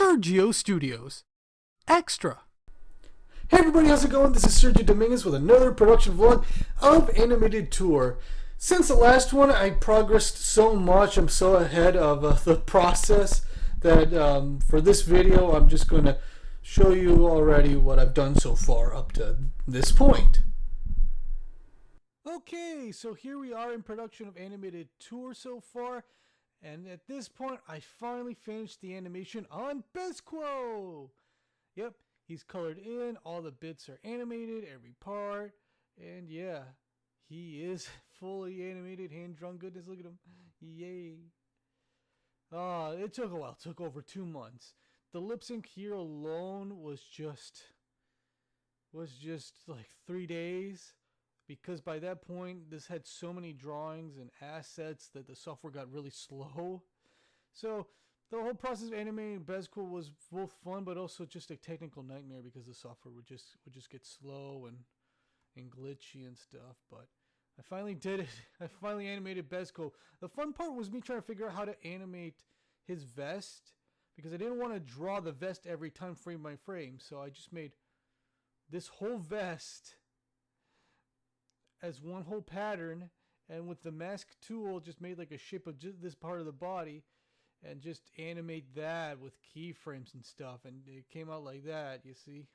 Sergio Studios. Extra. Hey everybody, how's it going? This is Sergio Dominguez with another production vlog of Animated Tour. Since the last one, I progressed so much. I'm so ahead of the process that for this video, I'm just going to show you already what I've done so far up to this point. Okay, so here we are in production of Animated Tour so far. And at this point, I finally finished the animation on Bezo. Yep, he's colored in, all the bits are animated, every part, and yeah, he is fully animated, hand-drawn goodness, look at him, yay. It took a while, it took over 2 months. The lip sync here alone was just like 3 days. Because by that point, this had so many drawings and assets that the software got really slow. So the whole process of animating Bezo was both fun, but also just a technical nightmare because the software would just get slow and glitchy and stuff. But I finally did it. I finally animated Bezo. The fun part was me trying to figure out how to animate his vest, because I didn't want to draw the vest every time frame by frame. So I just made this whole vest as one whole pattern, and with the mask tool just made like a shape of just this part of the body and just animate that with keyframes and stuff, and it came out like that, you see.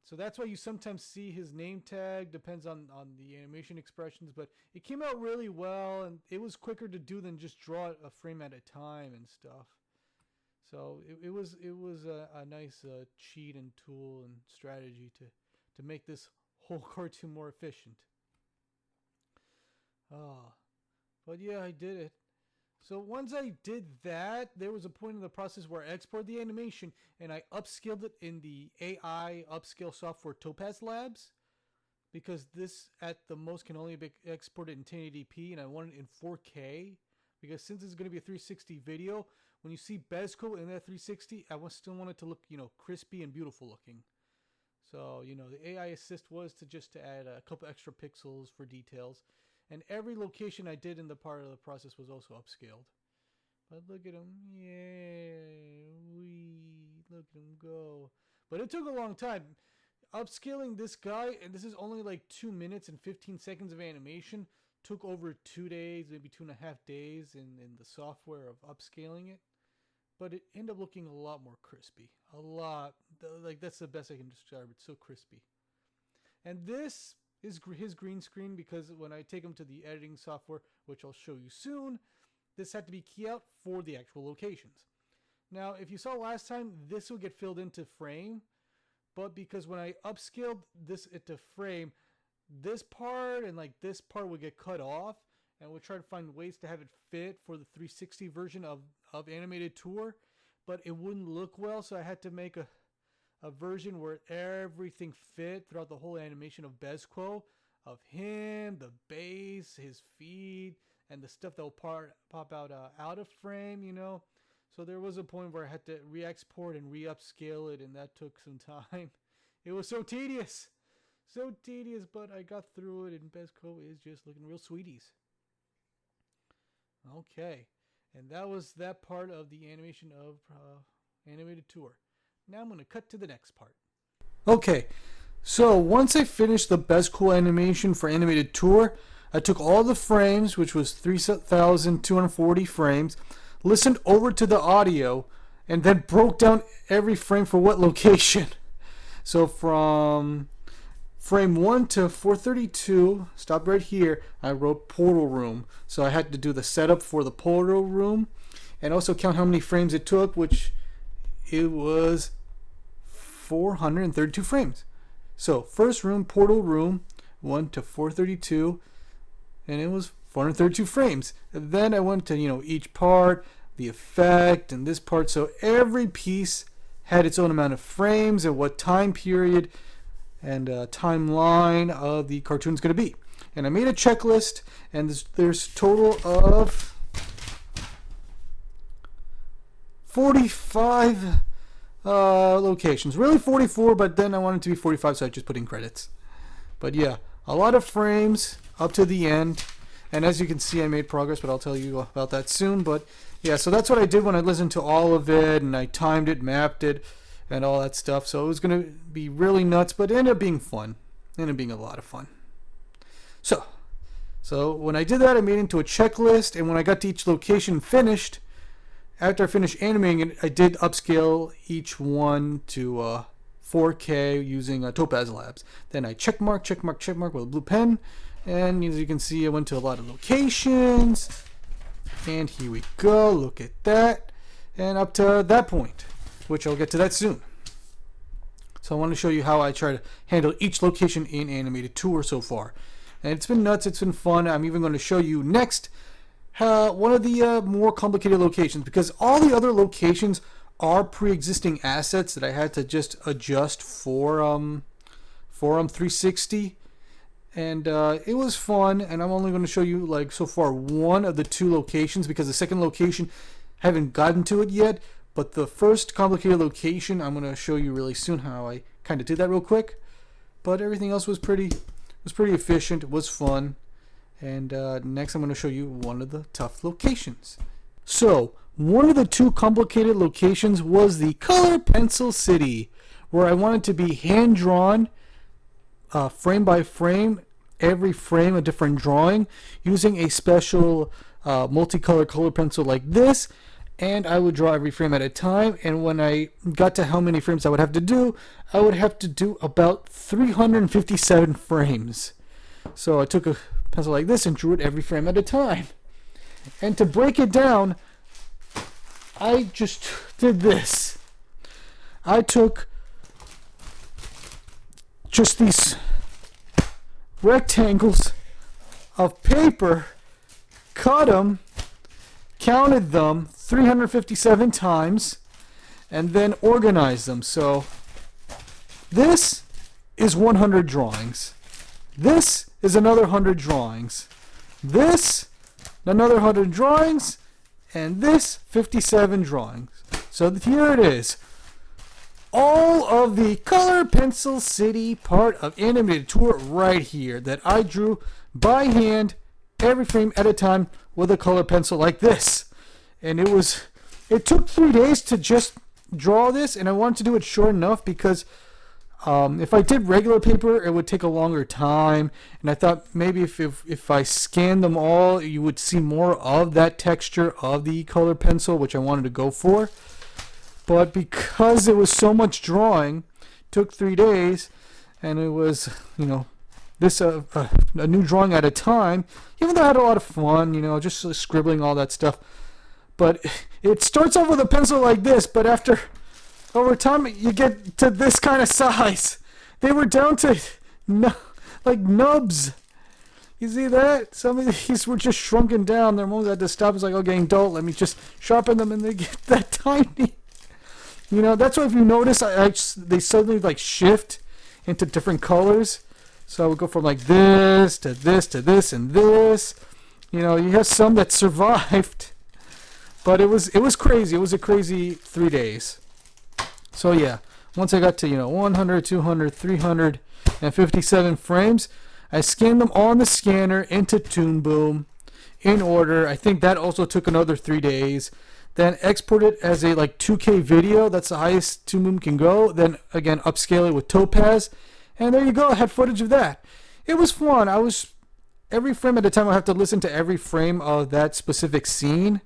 So that's why you sometimes see his name tag, depends on the animation expressions, but it came out really well, and it was quicker to do than just draw a frame at a time and stuff. So it was a nice cheat and tool and strategy to make this whole cartoon more efficient. But yeah, I did it. So once I did that, there was a point in the process where I exported the animation and I upscaled it in the AI upscale software Topaz Labs, because this at the most can only be exported in 1080p, and I want it in 4K because since it's going to be a 360 video, when you see Bezo in that 360, I still want it to look, crispy and beautiful looking. So, the AI assist was to add a couple extra pixels for details. And every location I did in the part of the process was also upscaled. But look at him. Yay. Look at him go. But it took a long time. Upscaling this guy, and this is only like 2 minutes and 15 seconds of animation, took over 2 days, maybe 2.5 days in the software of upscaling it. But it ended up looking a lot more crispy. A lot. Like, that's the best I can describe. It's so crispy. And this is his green screen, because when I take him to the editing software, which I'll show you soon, this had to be key out for the actual locations. Now, if you saw last time, this will get filled into frame. But because when I upscaled this into frame, this part and like this part would get cut off. And we'll try to find ways to have it fit for the 360 version of Animated Tour, but it wouldn't look well, so I had to make a version where everything fit throughout the whole animation of Bezo, of him, the base, his feet, and the stuff that will pop out of frame, So there was a point where I had to re-export and re-upscale it, and that took some time. It was so tedious, but I got through it, and Bezo is just looking real sweeties. Okay, and that was that part of the animation of Animated Tour. Now I'm going to cut to the next part. Okay, so once I finished the Bezo animation for Animated Tour, I took all the frames, which was 3,240 frames, listened over to the audio, and then broke down every frame for what location. So from frame 1 to 432, stop right here, I wrote portal room. So I had to do the setup for the portal room and also count how many frames it took, which it was 432 frames. So first room, portal room, 1 to 432, and it was 432 frames. And then I went to, each part, the effect, and this part. So every piece had its own amount of frames and what time period and timeline of the cartoon is going to be. And I made a checklist, and there's total of 45 locations. Really 44, but then I wanted it to be 45, so I just put in credits. But yeah, a lot of frames up to the end. And as you can see, I made progress, but I'll tell you about that soon. But yeah, so that's what I did when I listened to all of it, and I timed it, mapped it, and all that stuff. So it was going to be really nuts, but it ended up being fun. It ended up being a lot of fun. So when I did that, I made it into a checklist, and when I got to each location finished, after I finished animating it, I did upscale each one to 4K using Topaz Labs. Then I check mark with a blue pen, and as you can see, I went to a lot of locations, and here we go, look at that, and up to that point, which I'll get to that soon. So I want to show you how I try to handle each location in Animated Tour so far. And it's been nuts, it's been fun. I'm even going to show you next one of the more complicated locations, because all the other locations are pre-existing assets that I had to just adjust for 360. And it was fun, and I'm only going to show you, like, so far one of the two locations, because the second location, I haven't gotten to it yet. But the first complicated location, I'm going to show you really soon how I kind of did that real quick. But everything else was pretty efficient. It was fun. And next I'm going to show you one of the tough locations. So one of the two complicated locations was the Color Pencil City, where I wanted to be hand-drawn, frame by frame, every frame a different drawing, using a special multicolor color pencil like this. And I would draw every frame at a time, and when I got to how many frames I would have to do about 357 frames. So I took a pencil like this and drew it every frame at a time. And to break it down, I just did this. I took just these rectangles of paper, cut them, counted them 357 times, and then organized them. So this is 100 drawings. This is another 100 drawings. This, another 100 drawings, and this 57 drawings. So here it is. All of the Color Pencil City part of Animated Tour right here that I drew by hand every frame at a time with a color pencil like this. And it took 3 days to just draw this, and I wanted to do it short enough because if I did regular paper, it would take a longer time, and I thought maybe if I scanned them all, you would see more of that texture of the color pencil, which I wanted to go for. But because it was so much drawing, it took 3 days, and it was, this a new drawing at a time, even though I had a lot of fun, just scribbling all that stuff. But it starts off with a pencil like this, but over time you get to this kind of size. They were down to like nubs. You see that? Some of these were just shrunken down. Their moms had to stop. It's like, oh, getting dull. Let me just sharpen them, and they get that tiny. That's why if you notice, they suddenly like shift into different colors. So I would go from like this to this to this and this. You have some that survived. But it was crazy. It was a crazy 3 days. So yeah, once I got to 100, 200, 357 frames, I scanned them on the scanner into Toon Boom in order. I think that also took another 3 days. Then export it as a 2K video. That's the highest Toon Boom can go. Then again upscale it with Topaz, and there you go. I had footage of that. It was fun. Every frame at a time I have to listen to every frame of that specific scene.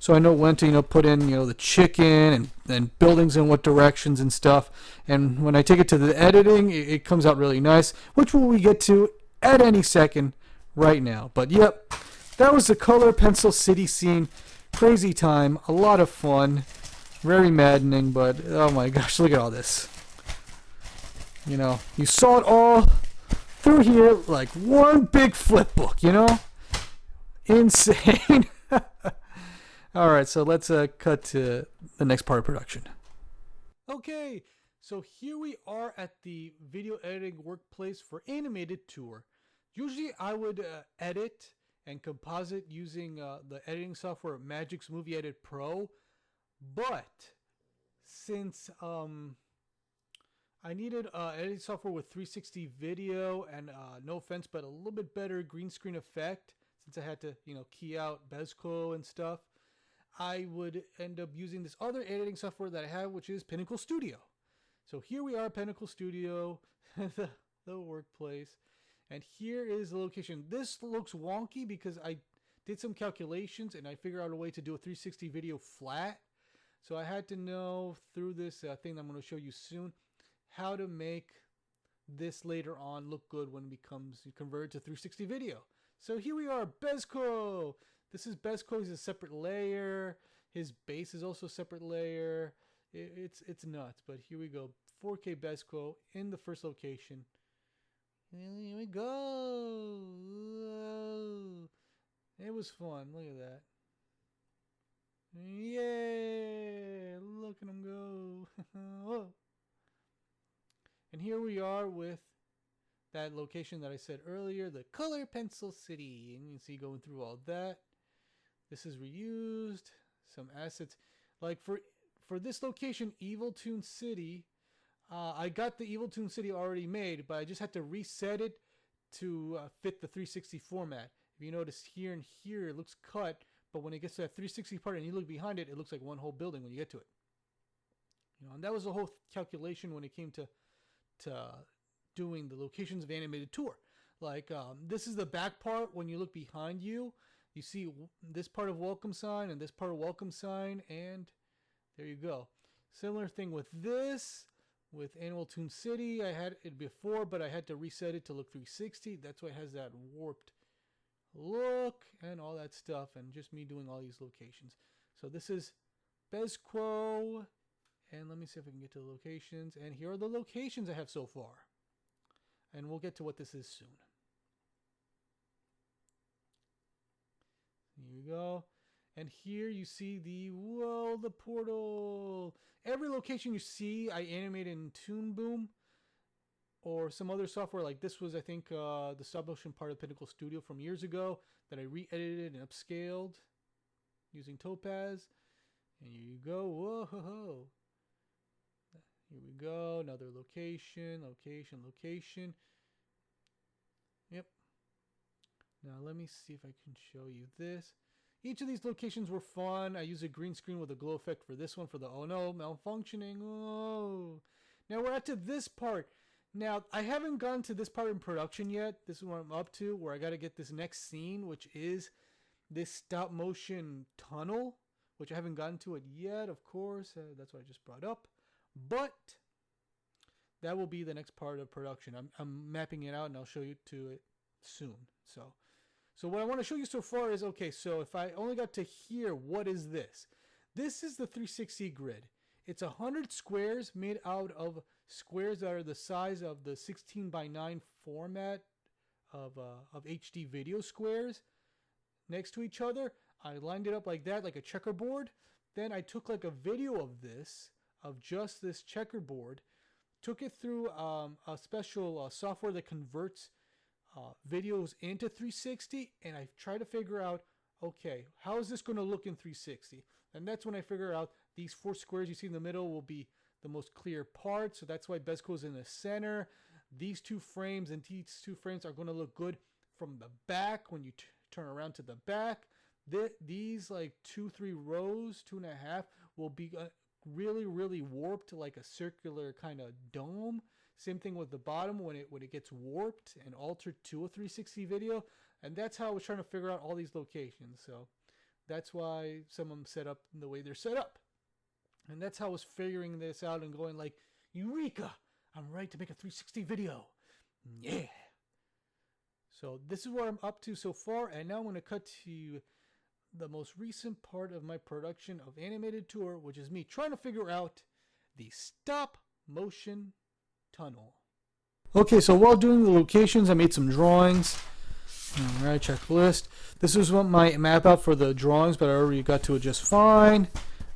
So I know when to put in the chicken and buildings in what directions and stuff. And when I take it to the editing, it comes out really nice, which we get to at any second right now. But yep, that was the Color Pencil City scene. Crazy time, a lot of fun, very maddening, but oh my gosh, look at all this. You saw it all through here like one big flip book, Insane. All right, so let's cut to the next part of production. Okay, so here we are at the video editing workplace for Animated Tour. Usually I would edit and composite using the editing software Magic's Movie Edit Pro, but since I needed editing software with 360 video and no offense, but a little bit better green screen effect, since I had to, key out Bezo and stuff, I would end up using this other editing software that I have, which is Pinnacle Studio. So here we are, Pinnacle Studio, the workplace. And here is the location. This looks wonky because I did some calculations and I figured out a way to do a 360 video flat. So I had to know through this thing that I'm going to show you soon how to make this later on look good when it becomes converted to 360 video. So here we are, Bezo. This is Bezo. He's a separate layer. His base is also a separate layer. It's nuts, but here we go. 4K Bezo in the first location. Here we go. Whoa. It was fun. Look at that. Yeah, look at him go. Whoa. And here we are with that location that I said earlier, the Color Pencil City. And you can see going through all that. This is reused. Some assets. Like for this location, Evil Toon City, I got the Evil Toon City already made, but I just had to reset it to fit the 360 format. If you notice here and here, it looks cut, but when it gets to that 360 part and you look behind it, it looks like one whole building when you get to it. And that was the whole calculation when it came to doing the locations of animated tour. Like this is the back part. When you look behind you, you see this part of welcome sign and this part of welcome sign, and there you go. Similar thing with this. With Animal Toon City, I had it before, but I had to reset it to look 360. That's why it has that warped look and all that stuff, and just me doing all these locations. So this is Bezo, and let me see if I can get to the locations. And here are the locations I have so far, and we'll get to what this is soon. Here we go. And here you see the portal. Every location you see, I animate in Toon Boom or some other software. Like this was, I think, the stop motion part of Pinnacle Studio from years ago that I re-edited and upscaled using Topaz. And here you go. Whoa. Here we go. Another location. Yep. Now let me see if I can show you this. Each of these locations were fun. I used a green screen with a glow effect for this one for the oh no, malfunctioning. Oh. Now we're up to this part. Now I haven't gotten to this part in production yet. This is what I'm up to, where I got to get this next scene, which is this stop motion tunnel, which I haven't gotten to it yet, of course. That's what I just brought up. But that will be the next part of production. I'm mapping it out and I'll show you to it soon. So what I want to show you so far is, okay, so if I only got to here, what is this? This is the 360 grid. It's 100 squares made out of squares that are the size of the 16:9 format of HD video squares next to each other. I lined it up like that, like a checkerboard. Then I took like a video of this, of just this checkerboard, took it through a special software that converts videos into 360, and I try to figure out, okay, how is this going to look in 360? And that's when I figure out these 4 squares you see in the middle will be the most clear part, so that's why Bezo is in the center. These 2 frames and these 2 frames are going to look good from the back when you turn around to the back. These like 2-3 rows, 2.5, will be really warped, like a circular kind of dome. Same thing with the bottom when it gets warped and altered to a 360 video. And that's how I was trying to figure out all these locations. So that's why some of them set up the way they're set up. And that's how I was figuring this out and going like, Eureka! I'm ready to make a 360 video. Yeah! So this is what I'm up to so far. And now I'm going to cut to the most recent part of my production of Animated Tour, which is me trying to figure out the stop motion tunnel. Okay, so while doing the locations, I made some drawings. Alright, checklist. This is what my map out for the drawings, but I already got to it just fine.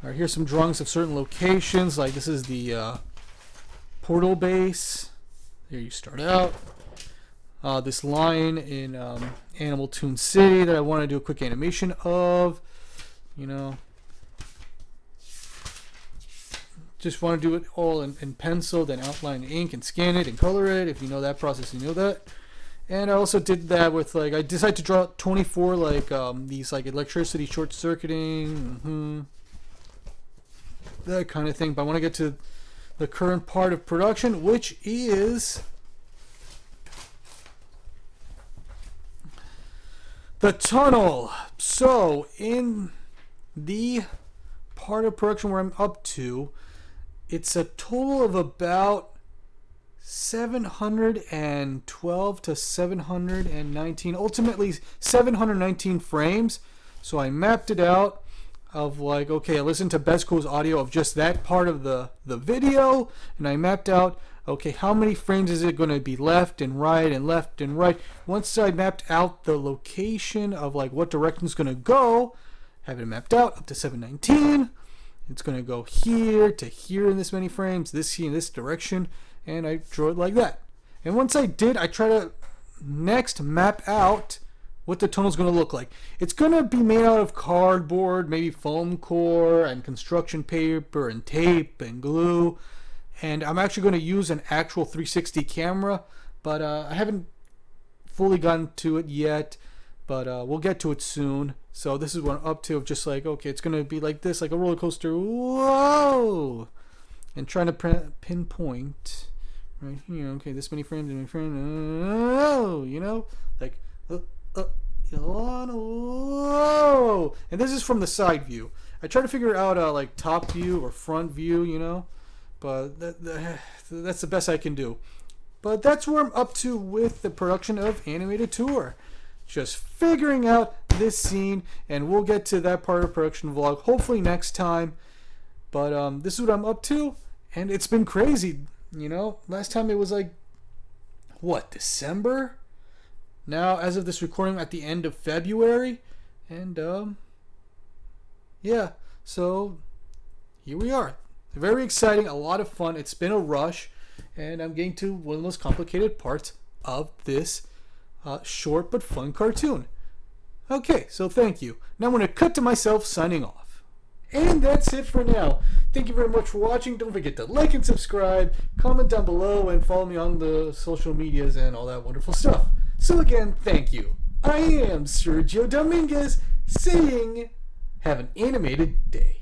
Alright, here's some drawings of certain locations. Like this is the portal base. Here you start out. This line in Animal Toon City that I want to do a quick animation of. Just want to do it all in pencil, then outline ink and scan it and color it. If you know that process, you know that. And I also did that with like I decided to draw 24 like these like electricity short circuiting, that kind of thing. But I want to get to the current part of production, which is the tunnel. So in the part of production where I'm up to, it's a total of about 712 to 719, ultimately 719 frames. So I mapped it out of like, okay, I listened to Bezo's audio of just that part of the video, and I mapped out, okay, how many frames is it going to be left and right and left and right. Once I mapped out the location of like what direction it's going to go, have it mapped out up to 719. It's going to go here to here in this many frames, this here in this direction, and I drew it like that. And once I did, I try to next map out what the tunnel is going to look like. It's going to be made out of cardboard, maybe foam core and construction paper and tape and glue. And I'm actually going to use an actual 360 camera, but I haven't fully gotten to it yet, but we'll get to it soon. So this is what I'm up to, just like, okay, it's going to be like this, like a roller coaster. Whoa! And trying to pinpoint right here. Okay, this many frames, oh, you know, like, whoa! And this is from the side view. I try to figure out like top view or front view, you know, but that's the best I can do. But that's where I'm up to with the production of Animated Tour. Just figuring out this scene, and we'll get to that part of production vlog hopefully next time. But this is what I'm up to, and it's been crazy, you know. Last time it was like, what, December? Now, as of this recording, at the end of February, and yeah, so here we are. Very exciting, a lot of fun. It's been a rush, and I'm getting to one of the most complicated parts of this short but fun cartoon. Okay, so thank you. Now I'm going to cut to myself signing off. And that's it for now. Thank you very much for watching. Don't forget to like and subscribe, comment down below, and follow me on the social medias and all that wonderful stuff. So again, thank you. I am Sergio Dominguez saying, have an animated day.